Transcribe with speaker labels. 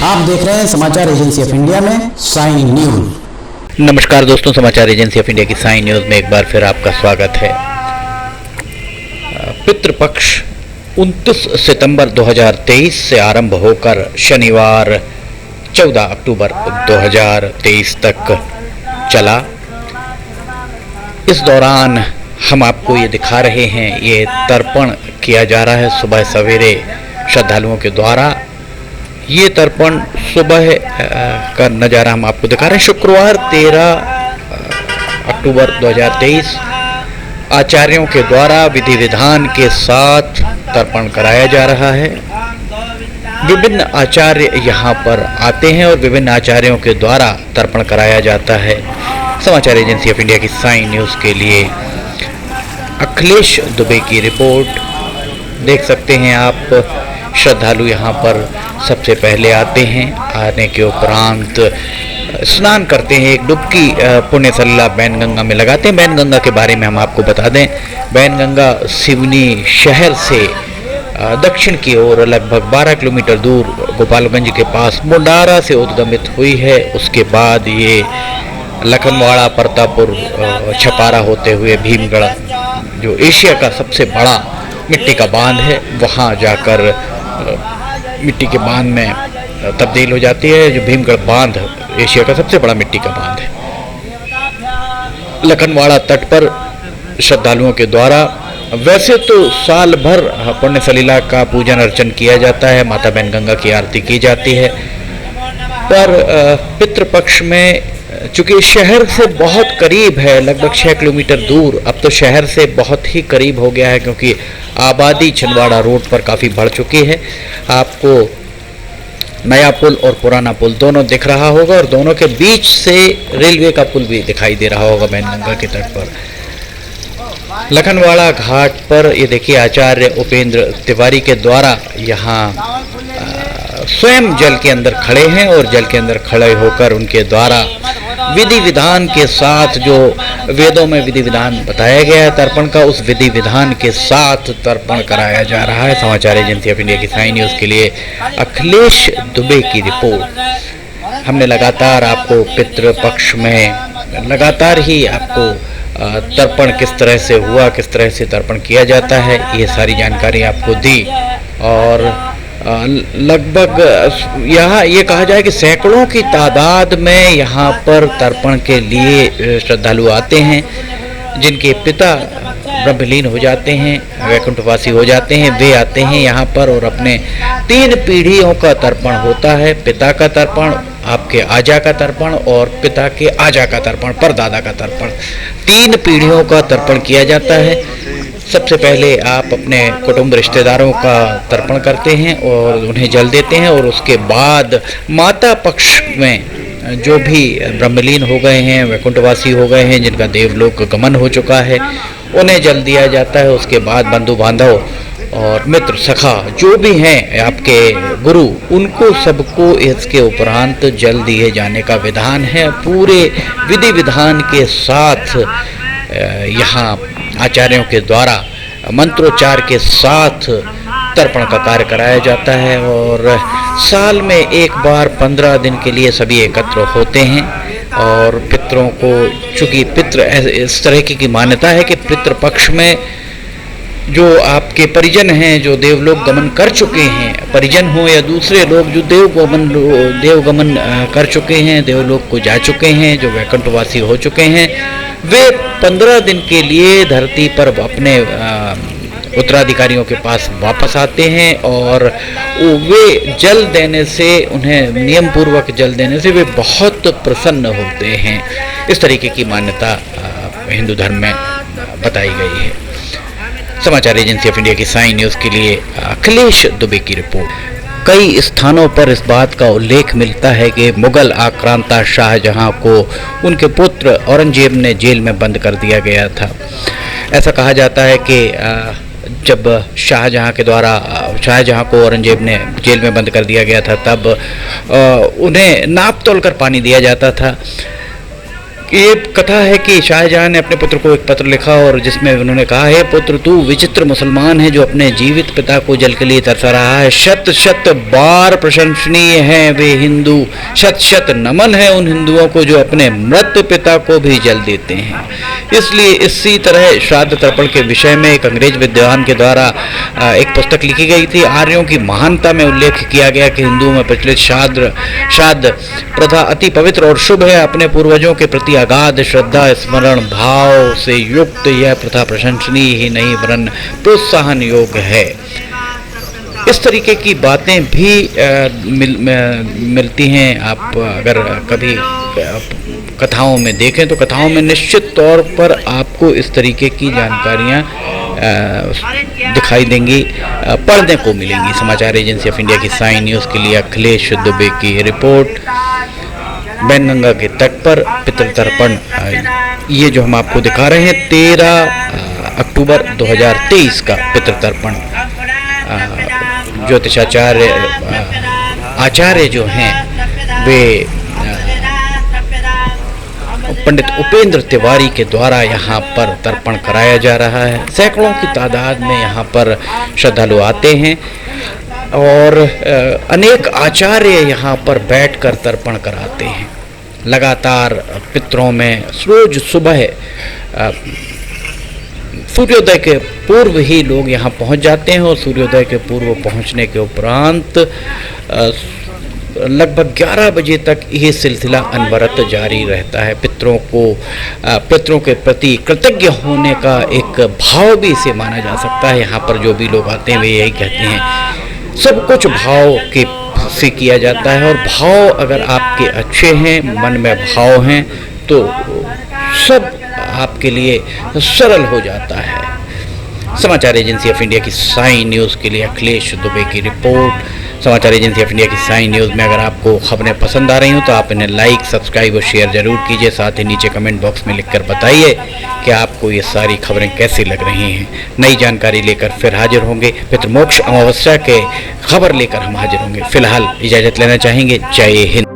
Speaker 1: आप देख रहे हैं समाचार एजेंसी ऑफ इंडिया में साइन न्यूज।
Speaker 2: नमस्कार दोस्तों, समाचार एजेंसी ऑफ इंडिया की साइन न्यूज में एक बार फिर आपका स्वागत है। पितृपक्ष 29 सितंबर 2023 से आरंभ होकर शनिवार 14 अक्टूबर 2023 तक चला। इस दौरान हम आपको ये दिखा रहे हैं, ये तर्पण किया जा रहा है सुबह सवेरे श्रद्धालुओं के द्वारा। ये तर्पण सुबह का नज़ारा हम आपको दिखा रहे हैं। शुक्रवार 13 अक्टूबर 2023 आचार्यों के द्वारा विधि विधान के साथ तर्पण कराया जा रहा है। विभिन्न आचार्य यहाँ पर आते हैं और विभिन्न आचार्यों के द्वारा तर्पण कराया जाता है। समाचार एजेंसी ऑफ इंडिया की साइन न्यूज़ के लिए अखिलेश दुबे की रिपोर्ट देख सकते हैं आप। श्रद्धालु यहाँ पर सबसे पहले आते हैं, आने के उपरांत स्नान करते हैं, एक डुबकी पुण्य सलिला बैनगंगा में लगाते हैं। बैनगंगा के बारे में हम आपको बता दें, बैनगंगा सिवनी शहर से दक्षिण की ओर लगभग 12 किलोमीटर दूर गोपालगंज के पास मुंडारा से उद्गमित हुई है। उसके बाद ये लखनवाड़ा, परतापुर, छपारा होते हुए भीमगढ़, जो एशिया का सबसे बड़ा मिट्टी का बांध है, वहाँ जाकर मिट्टी के बांध में तब्दील हो जाती है। जो भीमगढ़ बांध एशिया का सबसे बड़ा मिट्टी का बांध है। लखनवाड़ा तट पर श्रद्धालुओं के द्वारा वैसे तो साल भर पुण्य सलिला का पूजन अर्चन किया जाता है, माता बैनगंगा की आरती की जाती है, पर पितृपक्ष में चूँकि शहर से बहुत करीब है, लगभग 6 किलोमीटर दूर, अब तो शहर से बहुत ही करीब हो गया है क्योंकि आबादी छिंदवाड़ा रोड पर काफ़ी बढ़ चुकी है। आपको नया पुल और पुराना पुल दोनों दिख रहा होगा और दोनों के बीच से रेलवे का पुल भी दिखाई दे रहा होगा बैनगंगा के तट पर। लखनवाड़ा घाट पर ये देखिए आचार्य उपेंद्र तिवारी के द्वारा यहाँ स्वयं जल के अंदर खड़े हैं और जल के अंदर खड़े होकर उनके द्वारा विधि विधान के साथ, जो वेदों में विधि विधान बताया गया है तर्पण का, उस विधि विधान के साथ तर्पण कराया जा रहा है। समाचार एजेंसी ऑफ इंडिया की साइन न्यूज़ के लिए अखिलेश दुबे की रिपोर्ट। हमने लगातार आपको पितृपक्ष में लगातार ही आपको तर्पण किस तरह से हुआ, किस तरह से तर्पण किया जाता है, ये सारी जानकारी आपको दी। और लगभग यहाँ ये कहा जाए कि सैकड़ों की तादाद में यहाँ पर तर्पण के लिए श्रद्धालु आते हैं, जिनके पिता ब्रह्मलीन हो जाते हैं, वैकुंठवासी हो जाते हैं, वे आते हैं यहाँ पर और अपने 3 पीढ़ियों का तर्पण होता है। पिता का तर्पण, आपके आजा का तर्पण और पिता के आजा का तर्पण, परदादा का तर्पण, 3 पीढ़ियों का तर्पण किया जाता है। सबसे पहले आप अपने कुटुंब रिश्तेदारों का तर्पण करते हैं और उन्हें जल देते हैं और उसके बाद माता पक्ष में जो भी ब्रह्मलीन हो गए हैं, वैकुंठवासी हो गए हैं, जिनका देवलोक गमन हो चुका है, उन्हें जल दिया जाता है। उसके बाद बंधु बांधव और मित्र सखा जो भी हैं आपके गुरु, उनको सबको इसके उपरांत जल दिए जाने का विधान है। पूरे विधि विधान के साथ यहाँ आचार्यों के द्वारा मंत्रोच्चार के साथ तर्पण का कार्य कराया जाता है और साल में एक बार 15 दिन के लिए सभी एकत्र होते हैं और पितरों को, चूँकि पितृ इस तरह की मान्यता है कि पितृपक्ष में जो आपके परिजन हैं, जो देवलोक गमन कर चुके हैं, परिजन हो या दूसरे लोग जो देवगमन कर चुके हैं, देवलोक को जा चुके हैं, जो वैकुंठवासी हो चुके हैं, वे 15 दिन के लिए धरती पर अपने उत्तराधिकारियों के पास वापस आते हैं और वे जल देने से, उन्हें नियम पूर्वक जल देने से वे बहुत प्रसन्न होते हैं। इस तरीके की मान्यता हिंदू धर्म में बताई गई है। समाचार एजेंसी ऑफ इंडिया की साइन न्यूज़ के लिए अखिलेश दुबे की रिपोर्ट। कई स्थानों पर इस बात का उल्लेख मिलता है कि मुगल आक्रांता शाहजहां को उनके पुत्र औरंगजेब ने जेल में बंद कर दिया गया था। ऐसा कहा जाता है कि जब शाहजहां को औरंगजेब ने जेल में बंद कर दिया गया था, तब उन्हें नाप तोल कर पानी दिया जाता था। ये कथा है कि शाहजहां ने अपने पुत्र को एक पत्र लिखा और जिसमें उन्होंने कहा है, पुत्र तू विचित्र मुसलमान है जो अपने जीवित पिता को जल के लिए तरसा रहा है। शत शत बार प्रशंसनीय है वे हिंदू, शत शत नमन है उन हिंदुओं को जो अपने मृत पिता को भी जल देते हैं। इसलिए इसी तरह श्राद्ध तर्पण के विषय में एक अंग्रेज विद्वान के द्वारा एक पुस्तक लिखी गई थी। आर्यों की महानता में उल्लेख किया गया कि हिंदुओं में प्रचलित श्राद्ध प्रथा अति पवित्र और शुभ है। अपने पूर्वजों के प्रति अगाध श्रद्धा स्मरण भाव से युक्त यह प्रथा प्रशंसनीय ही नहीं वरन प्रोत्साहन योग्य है। इस तरीके की बातें भी मिलती हैं। आप अगर कभी कथाओं में देखें तो कथाओं में निश्चित तौर पर आपको इस तरीके की जानकारियां दिखाई देंगी, पढ़ने को मिलेंगी। समाचार एजेंसी ऑफ इंडिया की साई न्यूज़ के लिए अखिलेश दुबे की रिपोर्ट। बैनगंगा के तट पर पितृतर्पण, ये जो हम आपको दिखा रहे हैं 13 अक्टूबर 2023 का पितृतर्पण। ज्योतिषाचार्य आचार्य जो हैं वे पंडित उपेंद्र तिवारी के द्वारा यहाँ पर तर्पण कराया जा रहा है। सैकड़ों की तादाद में यहाँ पर श्रद्धालु आते हैं और अनेक आचार्य यहाँ पर बैठकर तर्पण कराते हैं। लगातार पितरों में रोज सुबह सूर्योदय के पूर्व ही लोग यहाँ पहुँच जाते हैं और सूर्योदय के पूर्व पहुँचने के उपरांत लगभग 11 बजे तक ये सिलसिला अनवरत जारी रहता है। पितरों के प्रति कृतज्ञ होने का एक भाव भी इसे माना जा सकता है। यहाँ पर जो भी लोग आते हैं वे यही कहते हैं, सब कुछ भाव के से किया जाता है और भाव अगर आपके अच्छे हैं, मन में भाव हैं, तो सब आपके लिए सरल हो जाता है। समाचार एजेंसी ऑफ इंडिया की साई न्यूज़ के लिए अखिलेश दुबे की रिपोर्ट। समाचार एजेंसी ऑफ इंडिया की साई न्यूज़ में अगर आपको खबरें पसंद आ रही हो तो आप इन्हें लाइक, सब्सक्राइब और शेयर जरूर कीजिए। साथ ही नीचे कमेंट बॉक्स में लिखकर बताइए कि आपको ये सारी खबरें कैसी लग रही हैं। नई जानकारी लेकर फिर हाजिर होंगे। पितृमोक्ष अमावस्या के खबर लेकर हम हाजिर होंगे। फिलहाल इजाज़त लेना चाहेंगे। जय हिंद।